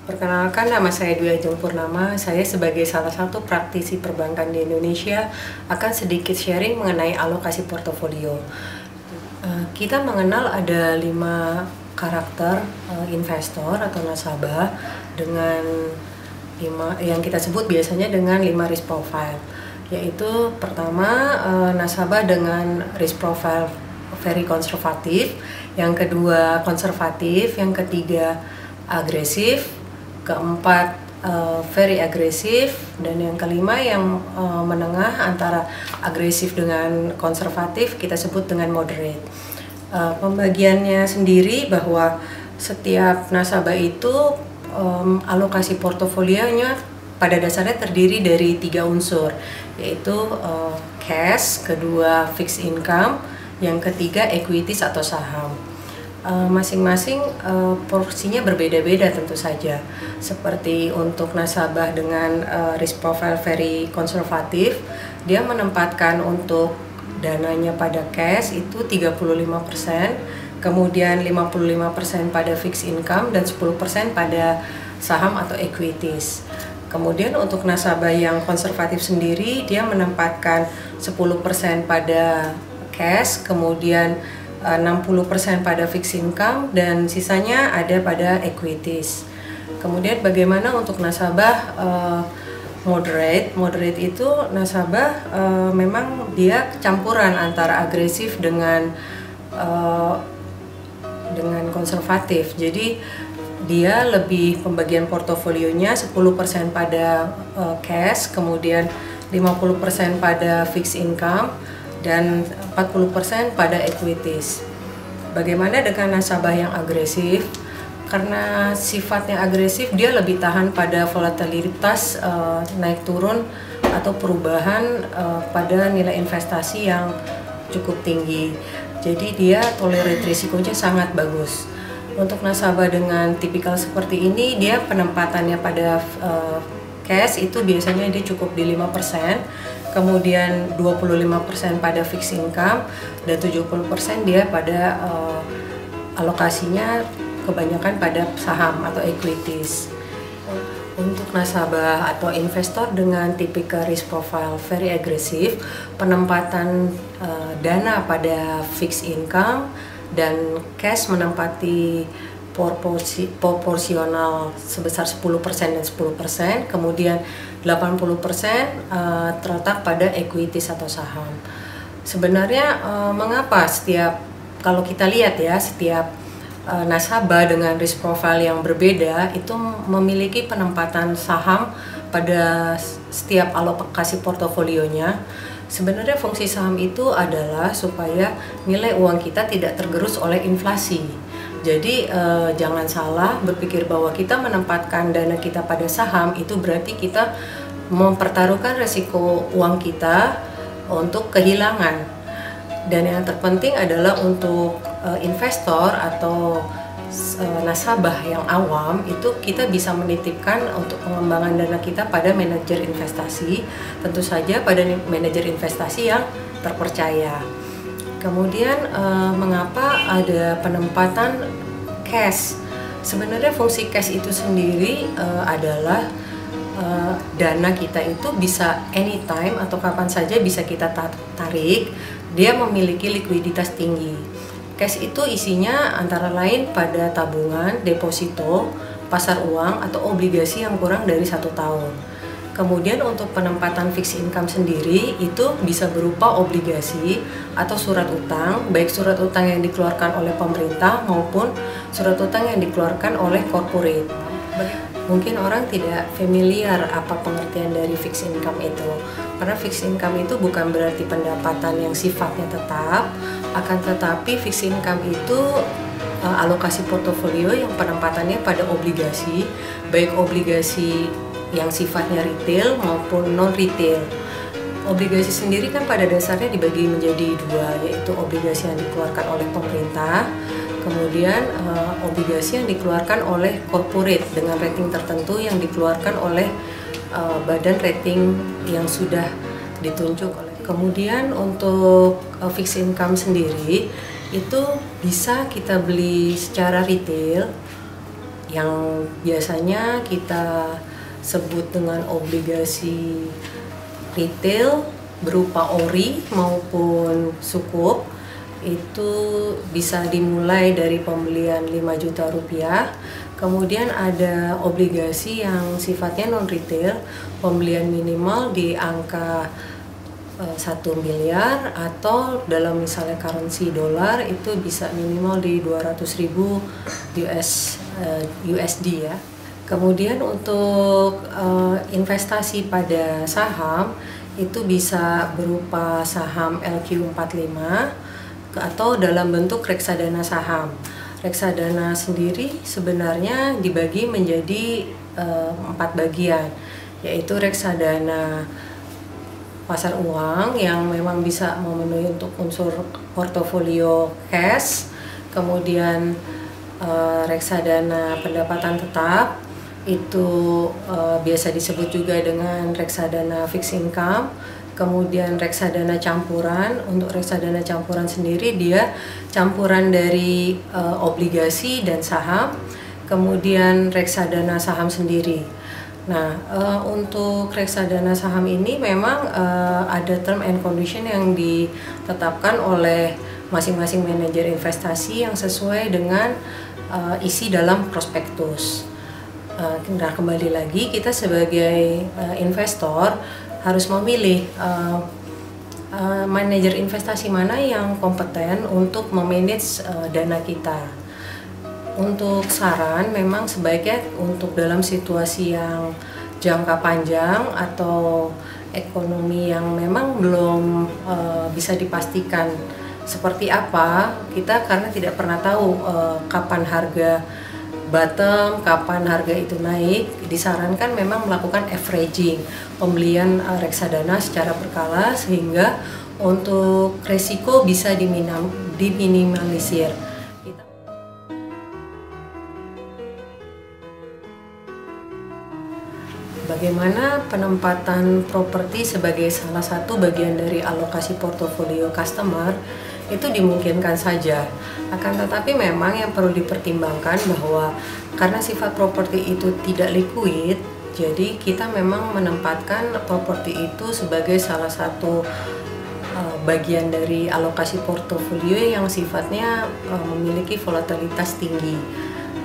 Perkenalkan, nama saya Dwi Ajeng Purnama. Saya sebagai salah satu praktisi perbankan di Indonesia akan sedikit sharing mengenai alokasi portofolio. Kita mengenal ada 5 karakter investor atau nasabah dengan yang kita sebut biasanya dengan 5 risk profile. Yaitu pertama, nasabah dengan risk profile very konservatif, yang kedua konservatif, yang ketiga agresif, keempat very agresif, dan yang kelima yang menengah antara agresif dengan konservatif kita sebut dengan moderate. Pembagiannya sendiri bahwa setiap nasabah itu alokasi portofolionya pada dasarnya terdiri dari 3 unsur, yaitu cash, kedua fixed income, yang ketiga equities atau saham. Masing-masing porsinya berbeda-beda tentu saja. Seperti untuk nasabah dengan risk profile very konservatif, dia menempatkan untuk dananya pada cash itu 35%, kemudian 55% pada fixed income, dan 10% pada saham atau equities. Kemudian untuk nasabah yang konservatif sendiri, dia menempatkan 10% pada cash, kemudian 60% pada fixed income, dan sisanya ada pada equities. Kemudian bagaimana untuk nasabah moderate? Moderate itu nasabah memang dia campuran antara agresif dengan konservatif. Jadi dia lebih pembagian portofolionya 10% pada cash, kemudian 50% pada fixed income, dan 40% pada equities. Bagaimana dengan nasabah yang agresif? Karena sifatnya agresif, dia lebih tahan pada volatilitas naik turun atau perubahan pada nilai investasi yang cukup tinggi. Jadi dia tolerate risikonya sangat bagus. Untuk nasabah dengan tipikal seperti ini, dia penempatannya pada cash itu biasanya dia cukup di 5%, kemudian 25% pada fixed income, dan 70% dia pada alokasinya kebanyakan pada saham atau equities. Untuk nasabah atau investor dengan tipikal risk profile very agresif, penempatan dana pada fixed income dan cash menempati proporsional sebesar 10% dan 10%, kemudian 80% terletak pada equities atau saham. Sebenarnya mengapa kalau kita lihat ya, setiap nasabah dengan risk profile yang berbeda itu memiliki penempatan saham pada setiap alokasi portofolionya. Sebenarnya fungsi saham itu adalah supaya nilai uang kita tidak tergerus oleh inflasi. Jadi jangan salah berpikir bahwa kita menempatkan dana kita pada saham itu berarti kita mempertaruhkan resiko uang kita untuk kehilangan. Dan yang terpenting adalah untuk investor atau nasabah yang awam itu kita bisa menitipkan untuk pengembangan dana kita pada manajer investasi, tentu saja pada manajer investasi yang terpercaya. Kemudian mengapa ada penempatan cash? Sebenarnya fungsi cash itu sendiri adalah dana kita itu bisa anytime atau kapan saja bisa kita tarik. Dia memiliki likuiditas tinggi. Cash itu isinya antara lain pada tabungan, deposito, pasar uang, atau obligasi yang kurang dari 1 tahun. Kemudian untuk penempatan fixed income sendiri itu bisa berupa obligasi atau surat utang, baik surat utang yang dikeluarkan oleh pemerintah maupun surat utang yang dikeluarkan oleh corporate. Mungkin orang tidak familiar apa pengertian dari fixed income itu. Karena fixed income itu bukan berarti pendapatan yang sifatnya tetap, akan tetapi fixed income itu alokasi portofolio yang penempatannya pada obligasi, baik obligasi yang sifatnya retail maupun non-retail. Obligasi sendiri kan pada dasarnya dibagi menjadi 2, yaitu obligasi yang dikeluarkan oleh pemerintah, kemudian obligasi yang dikeluarkan oleh corporate dengan rating tertentu yang dikeluarkan oleh badan rating yang sudah ditunjuk. Kemudian untuk fixed income sendiri itu bisa kita beli secara retail yang biasanya kita sebut dengan obligasi retail berupa ori maupun sukuk, itu bisa dimulai dari pembelian 5 juta rupiah. Kemudian ada obligasi yang sifatnya non retail, pembelian minimal di angka 1 miliar, atau dalam misalnya currency dolar itu bisa minimal di 200.000 USD ya. Kemudian untuk investasi pada saham itu bisa berupa saham LQ45 atau dalam bentuk reksadana saham. Reksadana sendiri sebenarnya dibagi menjadi 4 bagian, yaitu reksadana pasar uang yang memang bisa memenuhi untuk unsur portofolio cash, kemudian reksadana pendapatan tetap itu biasa disebut juga dengan reksadana fixed income. Kemudian reksadana campuran, untuk reksadana campuran sendiri dia campuran dari obligasi dan saham, kemudian reksadana saham sendiri. Nah, untuk reksadana saham ini memang ada term and condition yang ditetapkan oleh masing-masing manajer investasi yang sesuai dengan isi dalam prospektus. Nah, kembali lagi kita sebagai investor harus memilih manajer investasi mana yang kompeten untuk memanage dana kita. Untuk saran, memang sebaiknya untuk dalam situasi yang jangka panjang atau ekonomi yang memang belum bisa dipastikan seperti apa kita, karena tidak pernah tahu kapan harga bottom, kapan harga itu naik, disarankan memang melakukan averaging, pembelian reksadana secara berkala sehingga untuk resiko bisa diminimalisir. Bagaimana penempatan properti sebagai salah satu bagian dari alokasi portofolio customer itu dimungkinkan saja. Akan tetapi memang yang perlu dipertimbangkan bahwa karena sifat properti itu tidak liquid, jadi kita memang menempatkan properti itu sebagai salah satu bagian dari alokasi portofolio yang sifatnya memiliki volatilitas tinggi.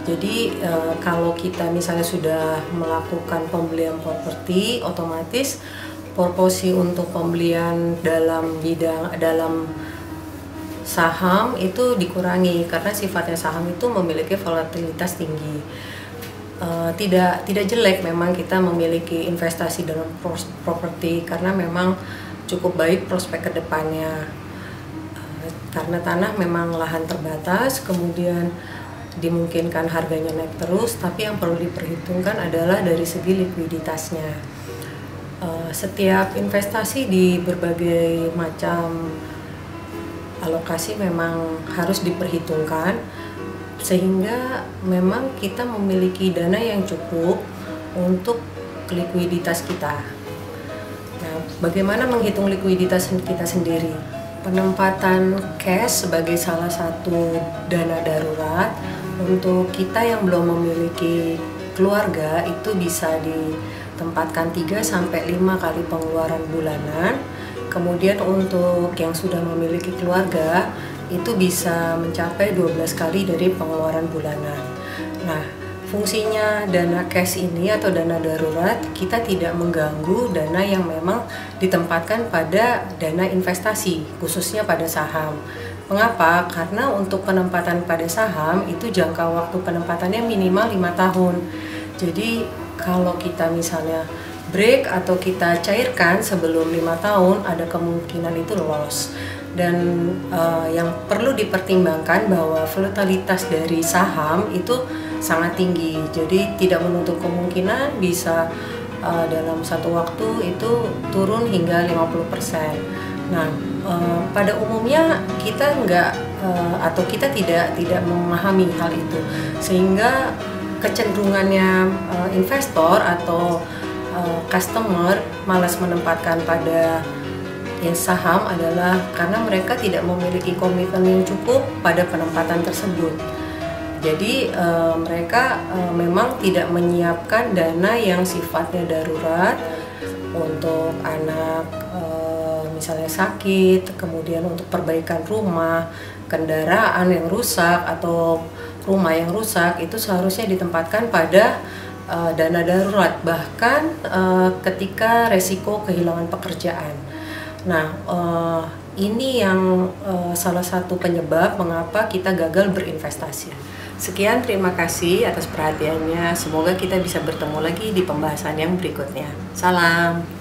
Jadi kalau kita misalnya sudah melakukan pembelian properti, otomatis proporsi untuk pembelian dalam saham itu dikurangi karena sifatnya saham itu memiliki volatilitas tinggi. Tidak jelek memang kita memiliki investasi dalam properti karena memang cukup baik prospek kedepannya. Karena tanah memang lahan terbatas, kemudian dimungkinkan harganya naik terus, tapi yang perlu diperhitungkan adalah dari segi likuiditasnya. Setiap investasi di berbagai macam alokasi memang harus diperhitungkan sehingga memang kita memiliki dana yang cukup untuk likuiditas kita. Nah, bagaimana menghitung likuiditas kita sendiri? Penempatan cash sebagai salah satu dana darurat untuk kita yang belum memiliki keluarga itu bisa ditempatkan 3-5 kali pengeluaran bulanan. Kemudian untuk yang sudah memiliki keluarga itu bisa mencapai 12 kali dari pengeluaran bulanan. Nah, fungsinya dana cash ini atau dana darurat, kita tidak mengganggu dana yang memang ditempatkan pada dana investasi, khususnya pada saham. Mengapa? Karena untuk penempatan pada saham itu jangka waktu penempatannya minimal 5 tahun. Jadi kalau kita misalnya break atau kita cairkan sebelum 5 tahun, ada kemungkinan itu loss. Dan yang perlu dipertimbangkan bahwa volatilitas dari saham itu sangat tinggi, jadi tidak menutup kemungkinan bisa dalam satu waktu itu turun hingga 50%. Nah, pada umumnya kita atau kita tidak memahami hal itu, sehingga kecenderungannya investor atau customer malas menempatkan pada saham adalah karena mereka tidak memiliki komitmen yang cukup pada penempatan tersebut. Jadi mereka memang tidak menyiapkan dana yang sifatnya darurat untuk anak misalnya sakit, kemudian untuk perbaikan rumah, kendaraan yang rusak atau rumah yang rusak, itu seharusnya ditempatkan pada dana darurat, bahkan ketika resiko kehilangan pekerjaan. Nah, ini yang salah satu penyebab mengapa kita gagal berinvestasi. Sekian, terima kasih atas perhatiannya. Semoga kita bisa bertemu lagi di pembahasan yang berikutnya. Salam.